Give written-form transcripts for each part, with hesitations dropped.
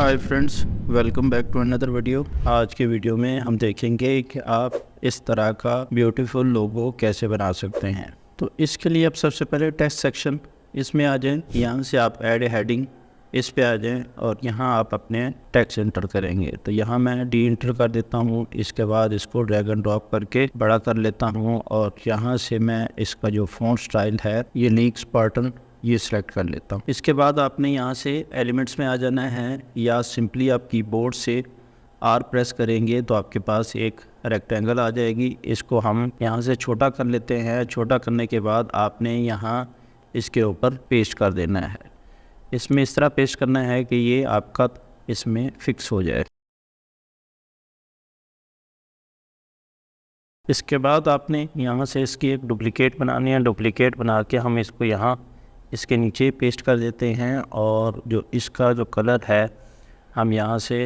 Hi friends, welcome back to another video. आज के video में हम देखेंगे कि आप इस तरह का ब्यूटीफुल लोगो कैसे बना सकते हैं। तो इसके लिए आप सबसे पहले टेक्स्ट सेक्शन इसमें आ जाएं। यहाँ से आप ऐड हेडिंग इस पे आ जाएं और यहाँ आप अपने टेक्स्ट एंटर करेंगे। तो यहाँ मैं डी इंटर कर देता हूँ। इसके बाद इसको ड्रैग एंड ड्रॉप करके बड़ा कर लेता हूँ और यहाँ से मैं इसका जो फॉन्ट स्टाइल है ये लीक स्पार्टन ये सिलेक्ट कर लेता हूँ। इसके बाद आपने यहाँ से एलिमेंट्स में आ जाना है या सिंपली आप कीबोर्ड से आर प्रेस करेंगे तो आपके पास एक रेक्टेंगल आ जाएगी। इसको हम यहाँ से छोटा कर लेते हैं। छोटा करने के बाद आपने यहाँ इसके ऊपर पेस्ट कर देना है। इसमें इस तरह पेस्ट करना है कि ये आपका इसमें फिक्स हो जाए। इसके बाद आपने यहाँ से इसकी एक डुप्लीकेट बनानी है। डुप्लीकेट बना के हम इसको यहाँ इसके नीचे पेस्ट कर देते हैं और जो इसका जो कलर है हम यहाँ से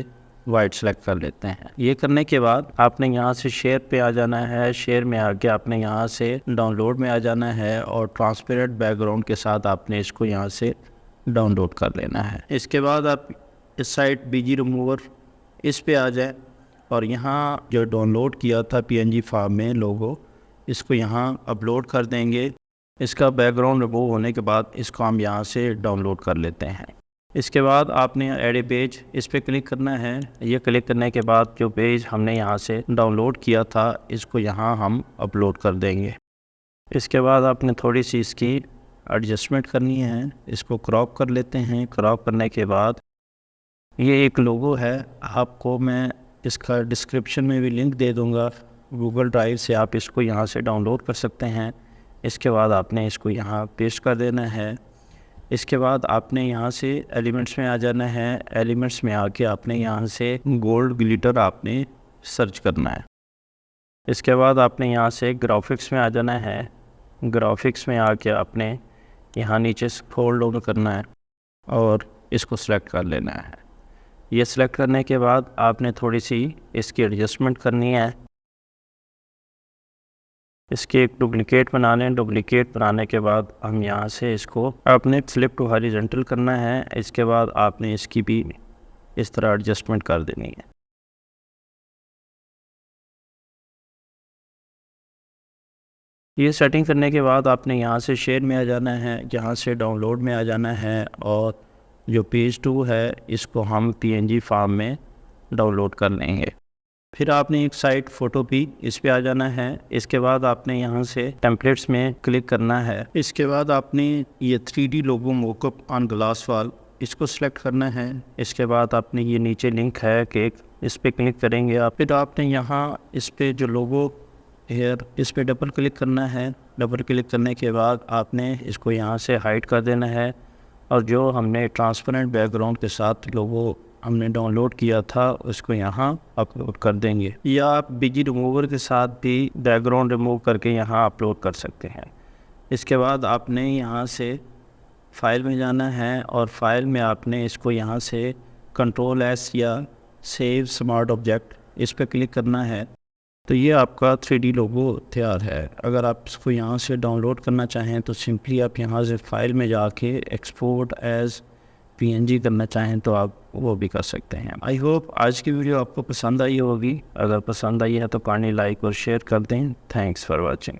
वाइट सेलेक्ट कर लेते हैं। ये करने के बाद आपने यहाँ से शेयर पे आ जाना है। शेयर में आके आपने यहाँ से डाउनलोड में आ जाना है और ट्रांसपेरेंट बैकग्राउंड के साथ आपने इसको यहाँ से डाउनलोड कर लेना है। इसके बाद आप इस साइड बीजी रिमूवर इस पे आ जाए और यहाँ जो डाउनलोड किया था पीएनजी फार्म में लोगो इसको यहाँ अपलोड कर देंगे। इसका बैकग्राउंड रिमूव होने के बाद इसको हम यहाँ से डाउनलोड कर लेते हैं। इसके बाद आपने ऐड ए पेज इस पर क्लिक करना है। ये क्लिक करने के बाद जो पेज हमने यहाँ से डाउनलोड किया था इसको यहाँ हम अपलोड कर देंगे। इसके बाद आपने थोड़ी सी इसकी एडजस्टमेंट करनी है। इसको क्रॉप कर लेते हैं। क्रॉप करने के बाद ये एक लोगो है। आपको मैं इसका डिस्क्रिप्शन में भी लिंक दे दूँगा। गूगल ड्राइव से आप इसको यहाँ से डाउनलोड कर सकते हैं। इसके बाद आपने इसको यहाँ पेस्ट कर देना है। इसके बाद आपने यहाँ से एलिमेंट्स में आ जाना है। एलिमेंट्स में आके आपने यहाँ से गोल्ड ग्लिटर आपने सर्च करना है। इसके बाद आपने यहाँ से ग्राफिक्स में आ जाना है। ग्राफिक्स में आके आपने यहाँ नीचे स्क्रॉल डाउन करना है और इसको सिलेक्ट कर लेना है। ये सिलेक्ट करने के बाद आपने थोड़ी सी इसकी एडजस्टमेंट करनी है। इसकी एक डुप्लीकेट डुप्लीकेट बनाने के बाद हम यहाँ से इसको आपने फ्लिप टू हॉरिजॉन्टल करना है। इसके बाद आपने इसकी भी इस तरह एडजस्टमेंट कर देनी है। ये सेटिंग करने के बाद आपने यहाँ से शेयर में आ जाना है। यहाँ से डाउनलोड में आ जाना है और जो पेज 2 है इसको हम पीएनजी फार्म में डाउनलोड कर लेंगे। फिर आपने एक साइड फ़ोटो भी इस पे आ जाना है। इसके बाद आपने यहाँ से टेम्पलेट्स में क्लिक करना है। इसके बाद आपने ये 3D logo mockup on glass wall इसको सिलेक्ट करना है। इसके बाद आपने ये नीचे लिंक है कि इस पे क्लिक करेंगे आप। फिर आपने यहाँ इस पे जो लोगो हेयर इस पे डबल क्लिक करना है। डबल क्लिक करने के बाद आपने इसको यहाँ से हाइड कर देना है और जो हमने ट्रांसपेरेंट बैकग्राउंड के साथ लोगो हमने डाउनलोड किया था उसको यहाँ अपलोड कर देंगे। या आप बीजी रिमूवर के साथ भी बैकग्राउंड रिमूव करके यहाँ अपलोड कर सकते हैं। इसके बाद आपने यहाँ से फाइल में जाना है और फाइल में आपने इसको यहाँ से Ctrl+S या सेव स्मार्ट ऑब्जेक्ट इस पर क्लिक करना है। तो ये आपका 3D लोगो तैयार है। अगर आप इसको यहाँ से डाउनलोड करना चाहें तो सिंपली आप यहाँ से फाइल में जाके एक्सपोर्ट एज पीएनजी करना चाहें तो आप वो भी कर सकते हैं। आई होप आज की वीडियो आपको पसंद आई होगी। अगर पसंद आई है तो काइंडली लाइक और शेयर कर दें। Thanks for watching.